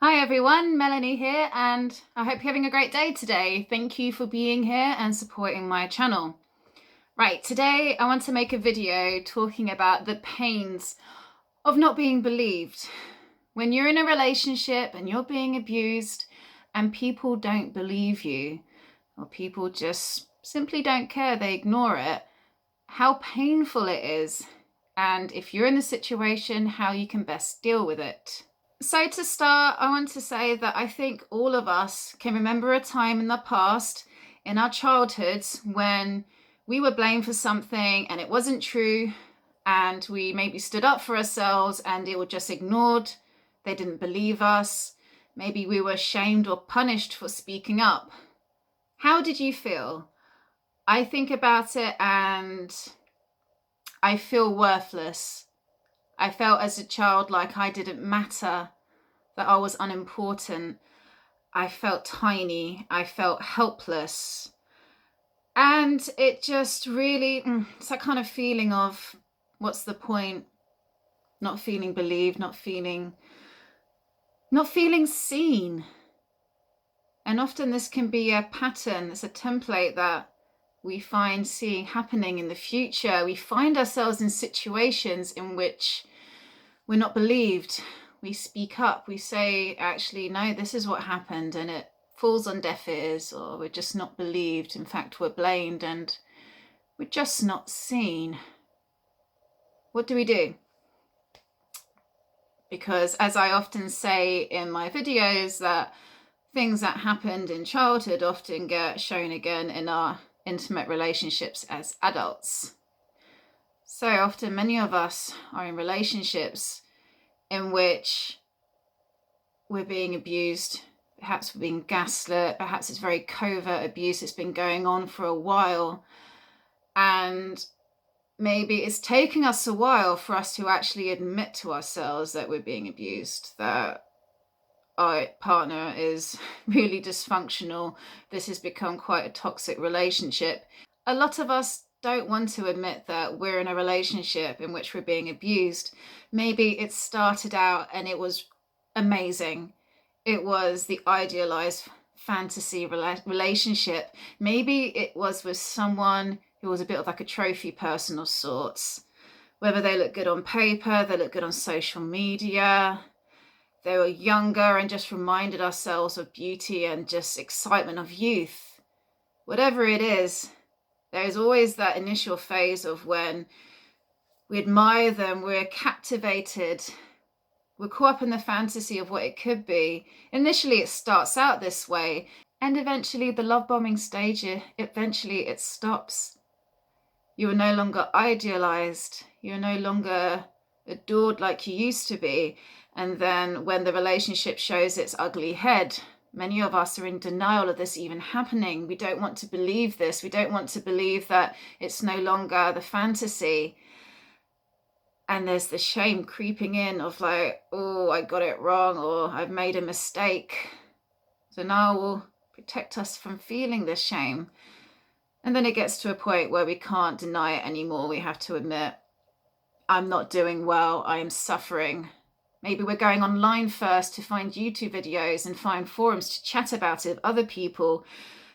Hi everyone, Melanie here, and I hope you're having a great day today. Thank you for being here and supporting my channel. Right, today I want to make a video talking about the pains of not being believed. When you're in a relationship and you're being abused and people don't believe you, or people just simply don't care, they ignore it, how painful it is, and if you're in the situation, how you can best deal with it. So to start, I want to say that I think all of us can remember a time in the past, in our childhoods, when we were blamed for something and it wasn't true, and we maybe stood up for ourselves and it was just ignored. They didn't believe us. Maybe we were shamed or punished for speaking up. How did you feel? I think about it and I feel worthless. I felt as a child like I didn't matter, that I was unimportant. I felt tiny. I felt helpless. And it just really, it's that kind of feeling of, what's the point? Not feeling believed, not feeling seen. And often this can be a pattern, it's a template that we find seeing happening in the future. We find ourselves in situations in which we're not believed. We speak up, we say, actually, no, this is what happened, and it falls on deaf ears, or we're just not believed. In fact, we're blamed and we're just not seen. What do we do? Because as I often say in my videos, that things that happened in childhood often get shown again in our intimate relationships as adults. So often many of us are in relationships in which we're being abused, perhaps we're being gaslit, perhaps it's very covert abuse, it's been going on for a while, and maybe it's taking us a while for us to actually admit to ourselves that we're being abused, that our partner is really dysfunctional, this has become quite a toxic relationship. A lot of us don't want to admit that we're in a relationship in which we're being abused. Maybe it started out and it was amazing. It was the idealized fantasy relationship. Maybe it was with someone who was a bit of like a trophy person of sorts. Whether they look good on paper, they look good on social media, they were younger and just reminded ourselves of beauty and just excitement of youth. Whatever it is, there is always that initial phase of when we admire them, we're captivated, we're caught up in the fantasy of what it could be. Initially it starts out this way, and eventually the love bombing stage, eventually it stops. You are no longer idealized, you're no longer adored like you used to be. And then when the relationship shows its ugly head, many of us are in denial of this even happening. We don't want to believe this. We don't want to believe that it's no longer the fantasy. And there's the shame creeping in of like, oh, I got it wrong, or I've made a mistake. So now we'll protect us from feeling this shame. And then it gets to a point where we can't deny it anymore. We have to admit, I'm not doing well, I am suffering. Maybe we're going online first to find YouTube videos and find forums to chat about it with other people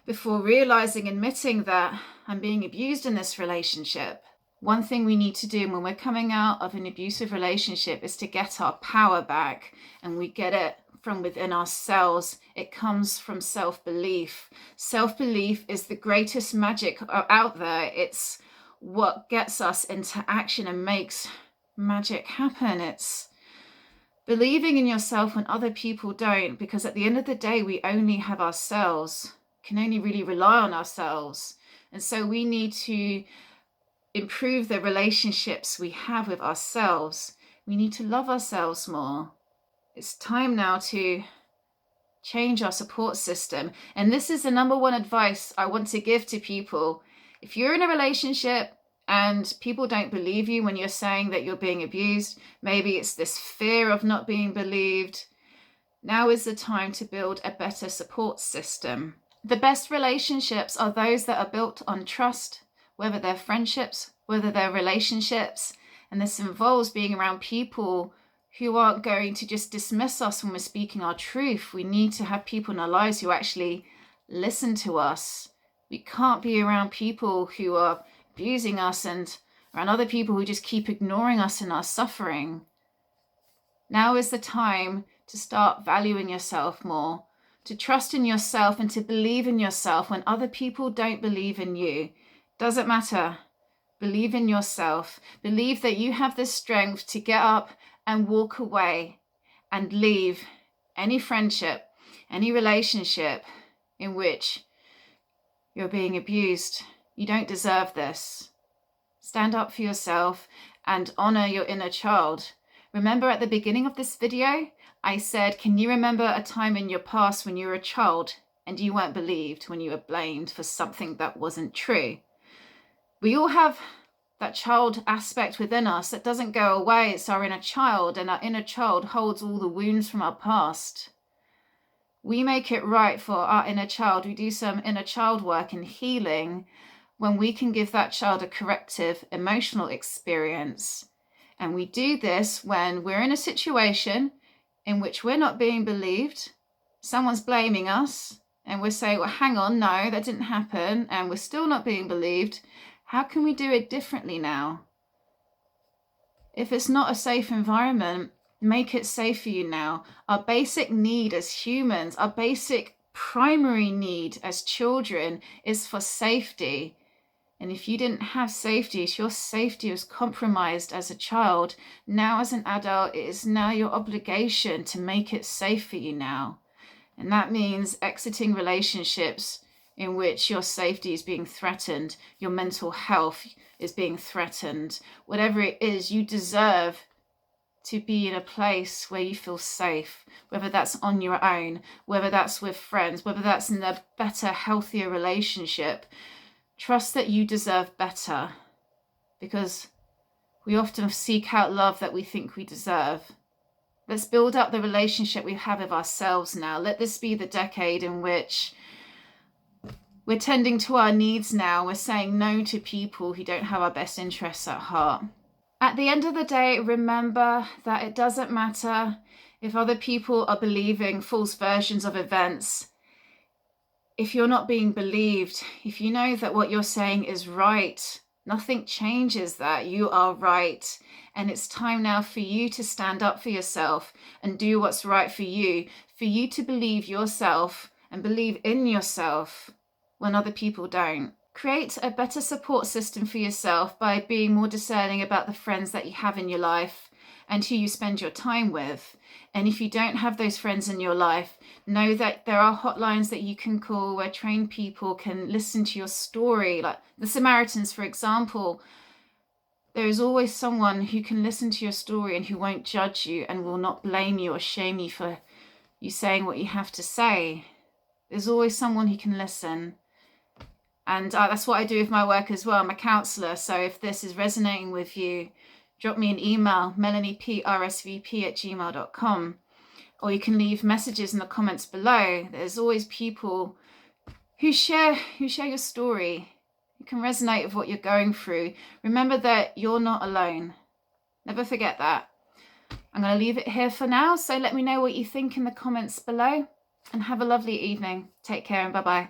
before realizing, admitting that I'm being abused in this relationship. One thing we need to do when we're coming out of an abusive relationship is to get our power back, and we get it from within ourselves. It comes from self-belief. Self-belief is the greatest magic out there. It's what gets us into action and makes magic happen. It's believing in yourself when other people don't, because at the end of the day, we only have ourselves, can only really rely on ourselves. And so we need to improve the relationships we have with ourselves. We need to love ourselves more. It's time now to change our support system. And this is the number one advice I want to give to people. If you're in a relationship and people don't believe you when you're saying that you're being abused, maybe it's this fear of not being believed, now is the time to build a better support system. The best relationships are those that are built on trust, whether they're friendships, whether they're relationships, and this involves being around people who aren't going to just dismiss us when we're speaking our truth. We need to have people in our lives who actually listen to us. We can't be around people who are abusing us and around other people who just keep ignoring us in our suffering. Now is the time to start valuing yourself more, to trust in yourself and to believe in yourself when other people don't believe in you. Doesn't matter. Believe in yourself. Believe that you have the strength to get up and walk away and leave any friendship, any relationship in which you're being abused. You don't deserve this. Stand up for yourself and honor your inner child. Remember at the beginning of this video, I said, can you remember a time in your past when you were a child and you weren't believed, when you were blamed for something that wasn't true? We all have that child aspect within us that doesn't go away. It's our inner child, and our inner child holds all the wounds from our past. We make it right for our inner child. We do some inner child work and healing when we can give that child a corrective emotional experience. And we do this when we're in a situation in which we're not being believed, someone's blaming us, and we're saying, well, hang on, no, that didn't happen, and we're still not being believed. How can we do it differently now? If it's not a safe environment, make it safe for you now. Our basic need as humans, our basic primary need as children is for safety. And if you didn't have safety, if your safety was compromised as a child, now as an adult, it is now your obligation to make it safe for you now. And that means exiting relationships in which your safety is being threatened, your mental health is being threatened. Whatever it is, you deserve to be in a place where you feel safe, whether that's on your own, whether that's with friends, whether that's in a better, healthier relationship. Trust that you deserve better, because we often seek out love that we think we deserve. Let's build up the relationship we have with ourselves now. Let this be the decade in which we're tending to our needs now. We're saying no to people who don't have our best interests at heart. At the end of the day, remember that it doesn't matter if other people are believing false versions of events. If you're not being believed, if you know that what you're saying is right, nothing changes that. You are right. And it's time now for you to stand up for yourself and do what's right for you to believe yourself and believe in yourself when other people don't. Create a better support system for yourself by being more discerning about the friends that you have in your life and who you spend your time with. And if you don't have those friends in your life, know that there are hotlines that you can call where trained people can listen to your story. Like the Samaritans, for example, there is always someone who can listen to your story and who won't judge you and will not blame you or shame you for you saying what you have to say. There's always someone who can listen. And that's what I do with my work as well. I'm a counsellor. So if this is resonating with you, drop me an email, melanieprsvp@gmail.com. Or you can leave messages in the comments below. There's always people who share your story. You can resonate with what you're going through. Remember that you're not alone. Never forget that. I'm going to leave it here for now. So let me know what you think in the comments below. And have a lovely evening. Take care and bye-bye.